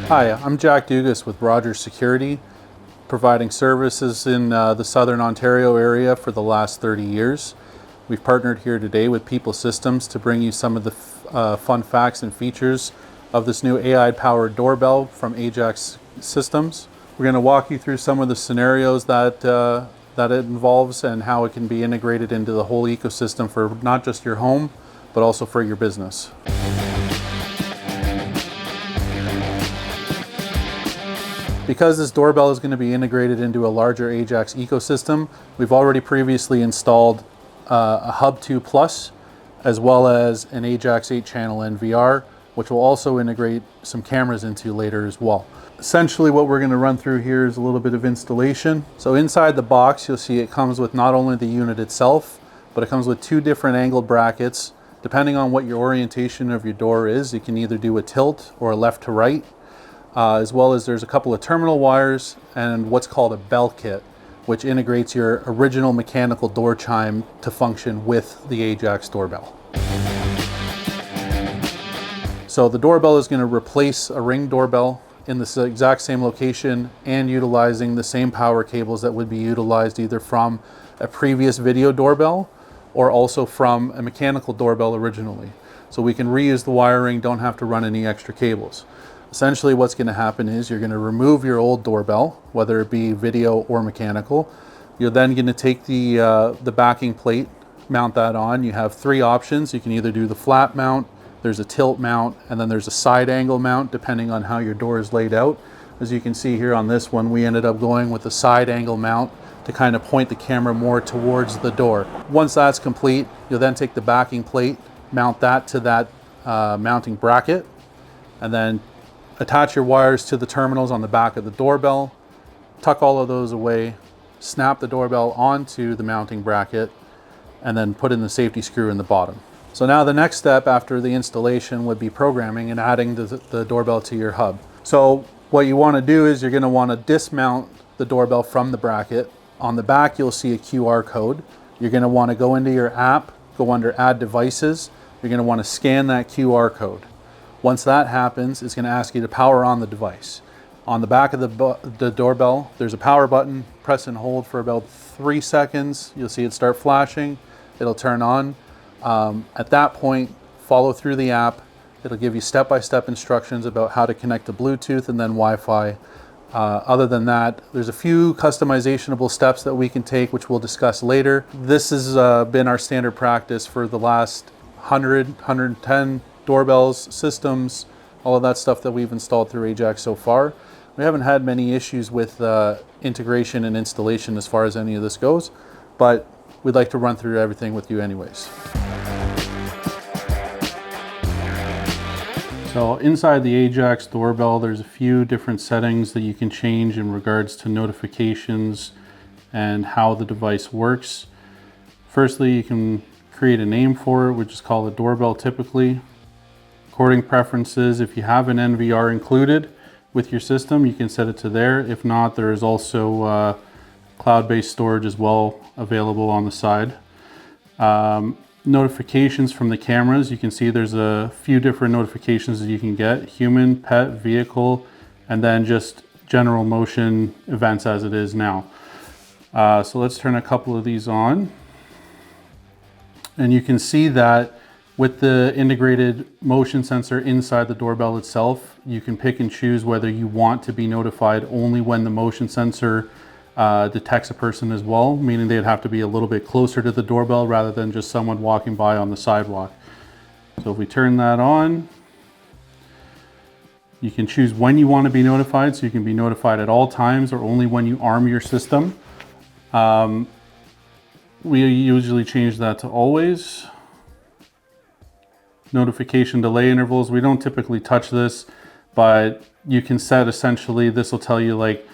Hi, I'm Jack Dugas with Ajax Security, providing services in the Southern Ontario area for the last 30 years. We've partnered here today with People Systems to bring you some of the fun facts and features of this new AI-powered doorbell from Ajax Systems. We're going to walk you through some of the scenarios that it involves and how it can be integrated into the whole ecosystem for not just your home, but also for your business. Because this doorbell is going to be integrated into a larger Ajax ecosystem, we've already previously installed a Hub 2 Plus, as well as an Ajax 8-channel NVR, which will also integrate some cameras into later as well. Essentially what we're going to run through here is a little bit of installation. So inside the box, you'll see it comes with not only the unit itself, but it comes with two different angled brackets. Depending on what your orientation of your door is, you can either do a tilt or a left to right. As well as there's a couple of terminal wires and what's called a bell kit, which integrates your original mechanical door chime to function with the Ajax doorbell. So the doorbell is going to replace a Ring doorbell in the exact same location and utilizing the same power cables that would be utilized either from a previous video doorbell or also from a mechanical doorbell originally. So we can reuse the wiring, don't have to run any extra cables. Essentially what's going to happen is you're going to remove your old doorbell, whether it be video or mechanical. You're then going to take the backing plate, mount that on. You have three options. You can either do the flat mount, there's a tilt mount, and then there's a side angle mount depending on how your door is laid out. As you can see here on this one, we ended up going with the side angle mount to kind of point the camera more towards the door. Once that's complete, you'll then take the backing plate, mount that to that mounting bracket, and then attach your wires to the terminals on the back of the doorbell, tuck all of those away, snap the doorbell onto the mounting bracket, and then put in the safety screw in the bottom. So now the next step after the installation would be programming and adding the doorbell to your hub. So what you want to do is you're going to want to dismount the doorbell from the bracket. On the back you'll see a QR code. You're going to want to go into your app, go under Add Devices. You're going to want to scan that QR code. Once that happens, it's going to ask you to power on the device. On the back of the doorbell, there's a power button. Press and hold for about 3 seconds. You'll see it start flashing. It'll turn on. At that point, follow through the app. It'll give you step-by-step instructions about how to connect to Bluetooth and then Wi-Fi. Other than that, there's a few customizationable steps that we can take, which we'll discuss later. This has been our standard practice for the last 100, 110 doorbells, systems, all of that stuff that we've installed through Ajax so far. We haven't had many issues with integration and installation as far as any of this goes, but we'd like to run through everything with you anyways. So inside the Ajax doorbell, there's a few different settings that you can change in regards to notifications and how the device works. Firstly, you can create a name for it, which is called a doorbell typically. Recording preferences, if you have an NVR included with your system, you can set it to there. If not, there is also cloud-based storage as well available on the side. Notifications from the cameras, you can see there's a few different notifications that you can get. Human, pet, vehicle, and then just general motion events as it is now. So let's turn a couple of these on. And you can see that with the integrated motion sensor inside the doorbell itself, you can pick and choose whether you want to be notified only when the motion sensor detects a person as well, meaning they'd have to be a little bit closer to the doorbell rather than just someone walking by on the sidewalk. So if we turn that on, you can choose when you want to be notified, so you can be notified at all times or only when you arm your system. We usually change that to always. Notification delay intervals, we don't typically touch this, but you can set essentially, this will tell you like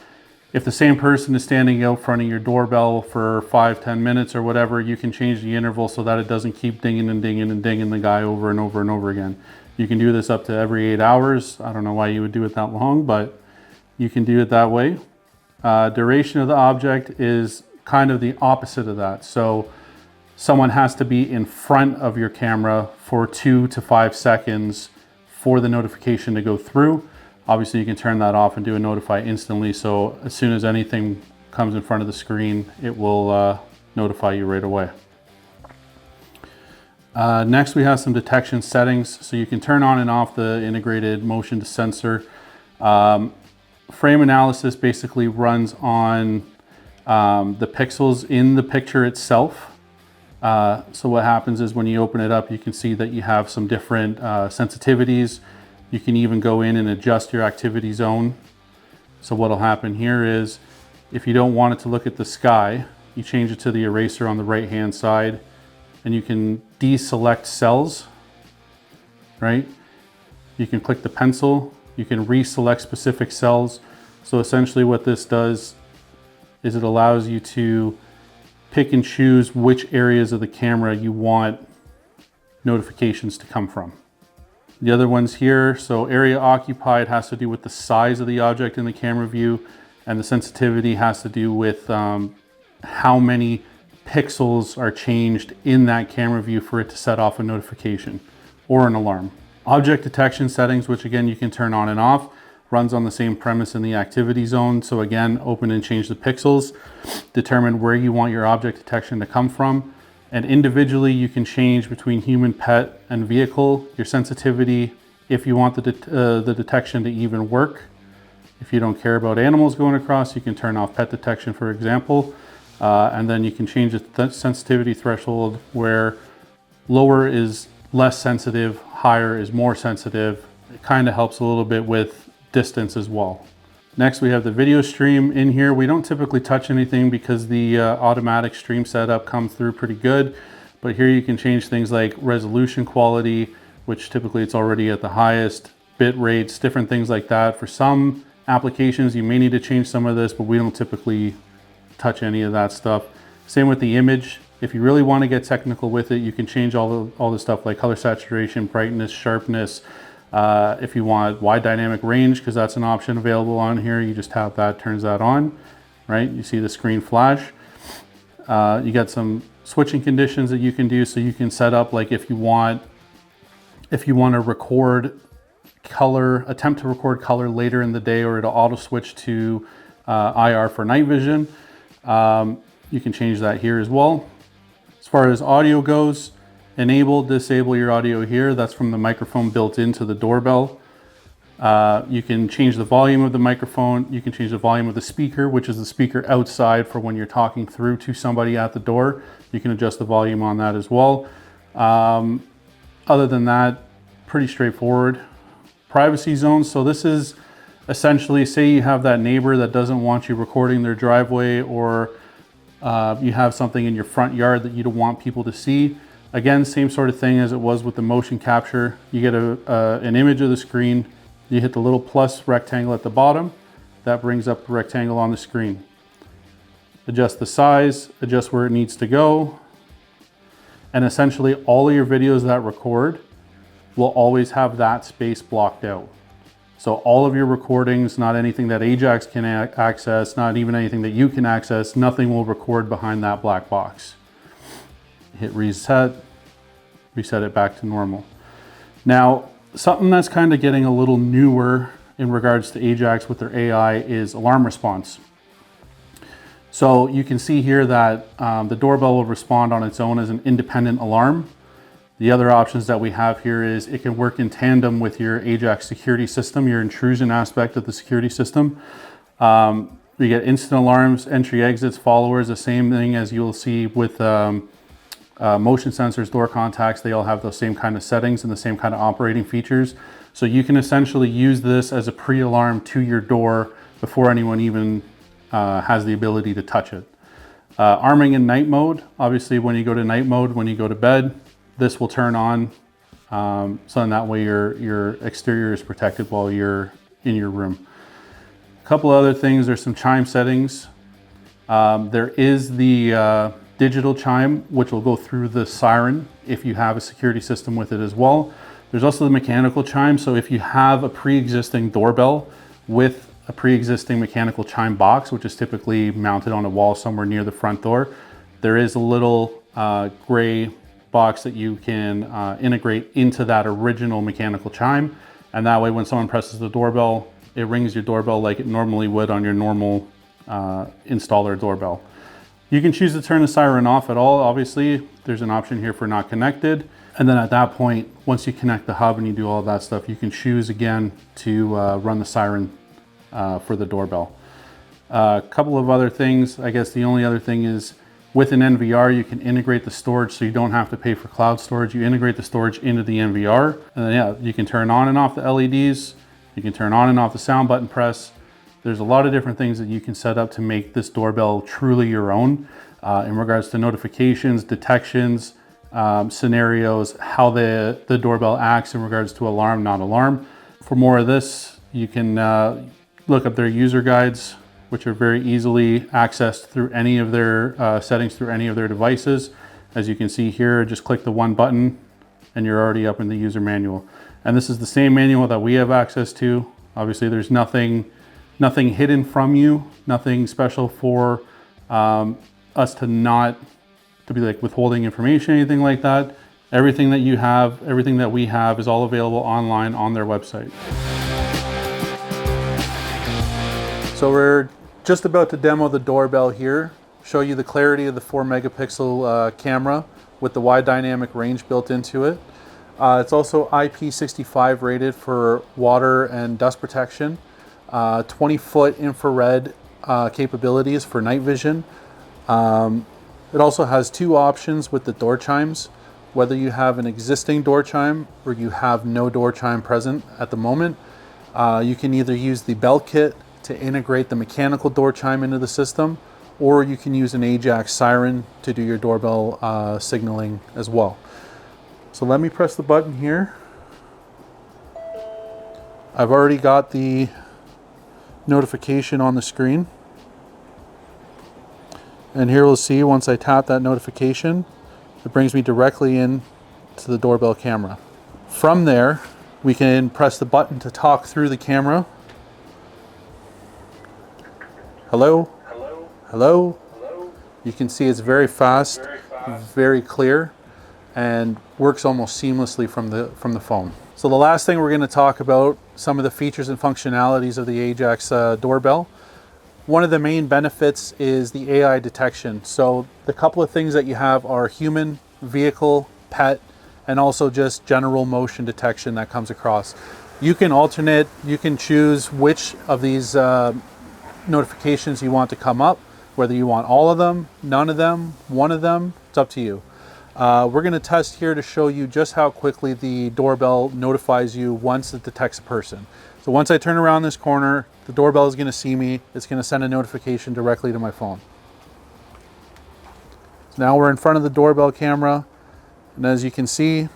if the same person is standing out front of your doorbell for 5-10 minutes or whatever, you can change the interval so that it doesn't keep dinging and dinging and dinging the guy over and over and over again. You can do this up to every 8 hours. I don't know why you would do it that long, but you can do it that way. Duration of the object is kind of the opposite of that. So someone has to be in front of your camera for 2 to 5 seconds for the notification to go through. Obviously you can turn that off and do a notify instantly, so as soon as anything comes in front of the screen, it will notify you right away. Next we have some detection settings, so you can turn on and off the integrated motion sensor. Frame analysis basically runs on the pixels in the picture itself. So what happens is when you open it up, you can see that you have some different sensitivities. You can even go in and adjust your activity zone. So what'll happen here is, if you don't want it to look at the sky, you change it to the eraser on the right hand side, and you can deselect cells, right? You can click the pencil, you can reselect specific cells. So essentially what this does is it allows you to pick and choose which areas of the camera you want notifications to come from. The other ones here, so area occupied has to do with the size of the object in the camera view, and the sensitivity has to do with how many pixels are changed in that camera view for it to set off a notification or an alarm. Object detection settings, which again you can turn on and off, runs on the same premise in the activity zone. So again, open and change the pixels, determine where you want your object detection to come from, and individually you can change between human, pet, and vehicle, your sensitivity, if you want the detection to even work. If you don't care about animals going across, you can turn off pet detection, for example, and then you can change the sensitivity threshold where lower is less sensitive, higher is more sensitive. It kind of helps a little bit with distance as well. Next we have the video stream in here. We don't typically touch anything because the automatic stream setup comes through pretty good, but here you can change things like resolution quality, which typically it's already at the highest, bit rates, different things like that. For some applications you may need to change some of this, but we don't typically touch any of that stuff. Same with the image. If you really want to get technical with it, you can change all the stuff like color saturation, brightness, sharpness. If you want wide dynamic range, because that's an option available on here, you just have that, turns that on, right? You see the screen flash. You got some switching conditions that you can do, so you can set up like if you want to record color, attempt to record color later in the day, or it'll auto switch to IR for night vision. You can change that here as well. As far as audio goes, enable, disable your audio here. That's from the microphone built into the doorbell. You can change the volume of the microphone. You can change the volume of the speaker, which is the speaker outside for when you're talking through to somebody at the door. You can adjust the volume on that as well. Other than that, pretty straightforward. Privacy zones. So this is essentially, say you have that neighbor that doesn't want you recording their driveway, or you have something in your front yard that you don't want people to see. Again, same sort of thing as it was with the motion capture. You get an image of the screen, you hit the little plus rectangle at the bottom, that brings up the rectangle on the screen. Adjust the size, adjust where it needs to go, and essentially all of your videos that record will always have that space blocked out. So all of your recordings, not anything that Ajax can access, not even anything that you can access, nothing will record behind that black box. Hit reset, reset it back to normal. Now, something that's kind of getting a little newer in regards to Ajax with their AI is alarm response. So you can see here that the doorbell will respond on its own as an independent alarm. The other options that we have here is it can work in tandem with your Ajax Security System, your intrusion aspect of the security system. We get instant alarms, entry, exits, followers, the same thing as you'll see with motion sensors, door contacts. They all have those same kind of settings and the same kind of operating features. So you can essentially use this as a pre-alarm to your door before anyone even has the ability to touch it. Arming in night mode. Obviously, when you go to night mode, when you go to bed, this will turn on. So in that way your exterior is protected while you're in your room. A couple other things, there's some chime settings. There is the digital chime, which will go through the siren if you have a security system with it as well. There's also the mechanical chime. So if you have a pre-existing doorbell with a pre-existing mechanical chime box, which is typically mounted on a wall somewhere near the front door, there is a little gray box that you can integrate into that original mechanical chime. And that way when someone presses the doorbell, it rings your doorbell like it normally would on your normal installer doorbell. You can choose to turn the siren off at all. Obviously, there's an option here for not connected. And then at that point, once you connect the hub and you do all that stuff, you can choose again to run the siren for the doorbell. A couple of other things. I guess the only other thing is with an NVR, you can integrate the storage so you don't have to pay for cloud storage. You integrate the storage into the NVR, and then yeah, you can turn on and off the LEDs. You can turn on and off the sound button press. There's a lot of different things that you can set up to make this doorbell truly your own in regards to notifications, detections, scenarios, how the doorbell acts in regards to alarm, not alarm. For more of this, you can look up their user guides, which are very easily accessed through any of their settings through any of their devices. As you can see here, just click the one button and you're already up in the user manual. And this is the same manual that we have access to. Obviously, there's nothing hidden from you, nothing special for us to be like withholding information, anything like that. Everything that you have, everything that we have is all available online on their website. So we're just about to demo the doorbell here, show you the clarity of the 4 megapixel camera with the wide dynamic range built into it. It's also IP65 rated for water and dust protection, 20-foot infrared capabilities for night vision. It also has 2 options with the door chimes, whether you have an existing door chime or you have no door chime present at the moment. You can either use the Bell kit to integrate the mechanical door chime into the system, or you can use an Ajax siren to do your doorbell signaling as well. So let me press the button here. I've already got the notification on the screen. And here we'll see once I tap that notification, it brings me directly in to the doorbell camera. From there, we can press the button to talk through the camera. Hello? Hello? Hello? Hello? You can see it's very fast, very clear, and works almost seamlessly from the phone. So the last thing we're going to talk about, some of the features and functionalities of the Ajax doorbell. One of the main benefits is the AI detection. So the couple of things that you have are human, vehicle, pet, and also just general motion detection that comes across. You can alternate, you can choose which of these notifications you want to come up, whether you want all of them, none of them, one of them, it's up to you. We're going to test here to show you just how quickly the doorbell notifies you once it detects a person. So once I turn around this corner, the doorbell is going to see me. It's going to send a notification directly to my phone. So now we're in front of the doorbell camera, and as you can see,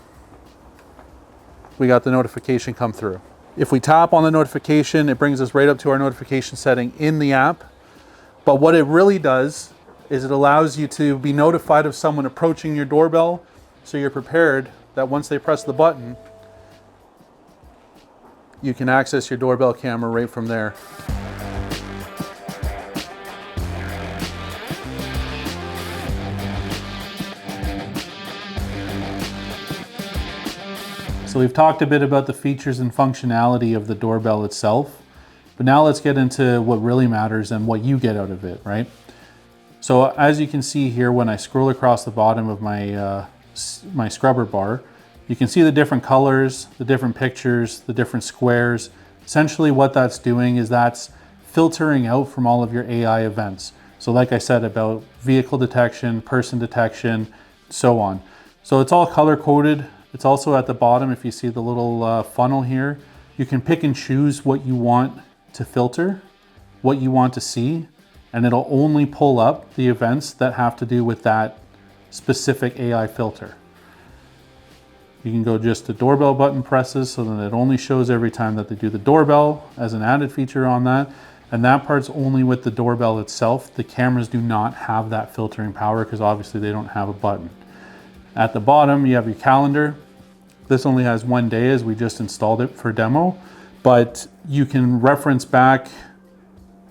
we got the notification come through. If we tap on the notification, it brings us right up to our notification setting in the app. But what it really does is it allows you to be notified of someone approaching your doorbell, so you're prepared that once they press the button, you can access your doorbell camera right from there. So we've talked a bit about the features and functionality of the doorbell itself, but now let's get into what really matters and what you get out of it, right? So as you can see here, when I scroll across the bottom of my my scrubber bar, you can see the different colors, the different pictures, the different squares. Essentially what that's doing is that's filtering out from all of your AI events. So like I said about vehicle detection, person detection, so on. So it's all color coded. It's also at the bottom, if you see the little funnel here, you can pick and choose what you want to filter, what you want to see, and it'll only pull up the events that have to do with that specific AI filter. You can go just to doorbell button presses, so that it only shows every time that they do the doorbell as an added feature on that. And that part's only with the doorbell itself. The cameras do not have that filtering power because obviously they don't have a button. At the bottom, you have your calendar. This only has 1 day as we just installed it for demo, but you can reference back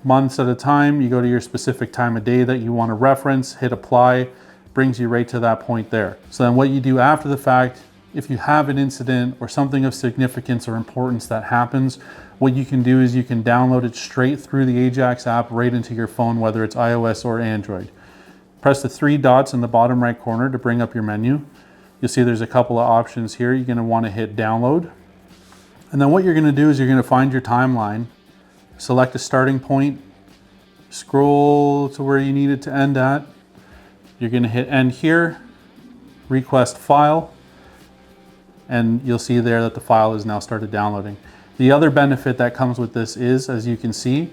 months at a time. You go to your specific time of day that you want to reference, hit apply, brings you right to that point there. So then what you do after the fact, if you have an incident or something of significance or importance that happens, what you can do is you can download it straight through the Ajax app right into your phone, whether it's iOS or Android. Press the 3 dots in the bottom right corner to bring up your menu. You'll see there's a couple of options here. You're going to want to hit download. And then what you're going to do is you're going to find your timeline, select a starting point, scroll to where you need it to end at. You're going to hit end here, request file, and you'll see there that the file is now started downloading. The other benefit that comes with this is, as you can see,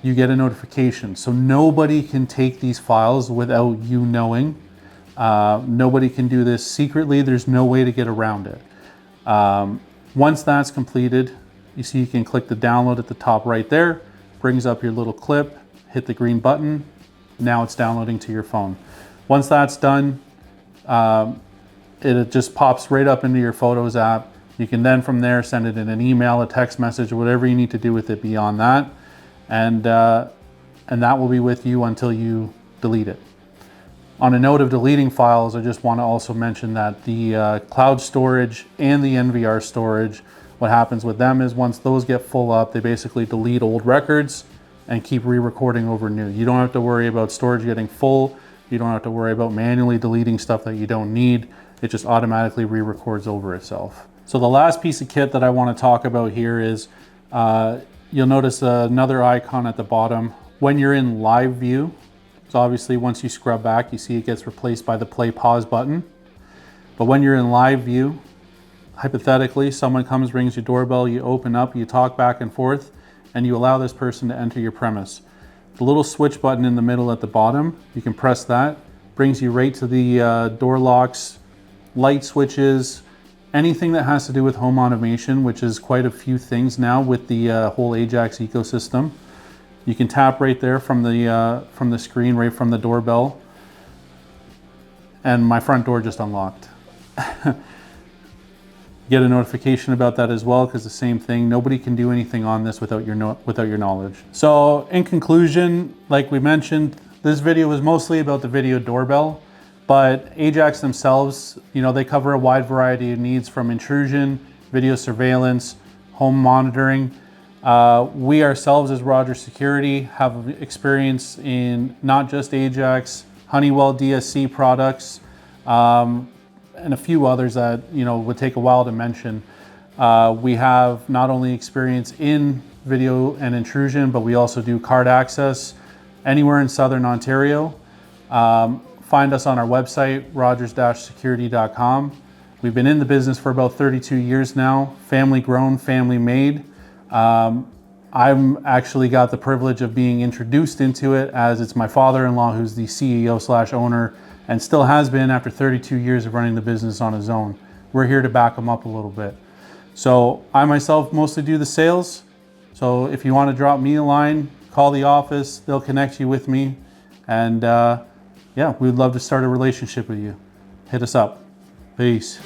you get a notification. So nobody can take these files without you knowing. Nobody can do this secretly. There's no way to get around it. Once that's completed, you see you can click the download at the top right there, brings up your little clip, hit the green button. Now it's downloading to your phone. Once that's done, it just pops right up into your Photos app. You can then from there send it in an email, a text message, whatever you need to do with it beyond that. And that will be with you until you delete it. On a note of deleting files, I just want to also mention that the cloud storage and the NVR storage, what happens with them is once those get full up, they basically delete old records and keep re-recording over new. You don't have to worry about storage getting full. You don't have to worry about manually deleting stuff that you don't need. It just automatically re-records over itself. So the last piece of kit that I want to talk about here is, you'll notice another icon at the bottom. When you're in live view, so obviously once you scrub back, you see it gets replaced by the play pause button. But when you're in live view, hypothetically, someone comes, rings your doorbell, you open up, you talk back and forth, and you allow this person to enter your premise. The little switch button in the middle at the bottom, you can press that, brings you right to the door locks, light switches, anything that has to do with home automation, which is quite a few things now with the whole Ajax ecosystem. You can tap right there from the screen, right from the doorbell. And my front door just unlocked. Get a notification about that as well, because the same thing, nobody can do anything on this without your knowledge. So in conclusion, like we mentioned, this video was mostly about the video doorbell, but Ajax themselves, they cover a wide variety of needs from intrusion, video surveillance, home monitoring. We ourselves as Rogers Security have experience in not just Ajax, Honeywell DSC products, and a few others that would take a while to mention. We have not only experience in video and intrusion, but we also do card access anywhere in Southern Ontario. Find us on our website, rogers-security.com. We've been in the business for about 32 years now, family grown, family made. I've actually got the privilege of being introduced into it, as it's my father-in-law who's the CEO/owner and still has been after 32 years of running the business on his own. We're here to back him up a little bit. So I myself mostly do the sales. So if you want to drop me a line, call the office, they'll connect you with me. And yeah, we'd love to start a relationship with you. Hit us up. Peace.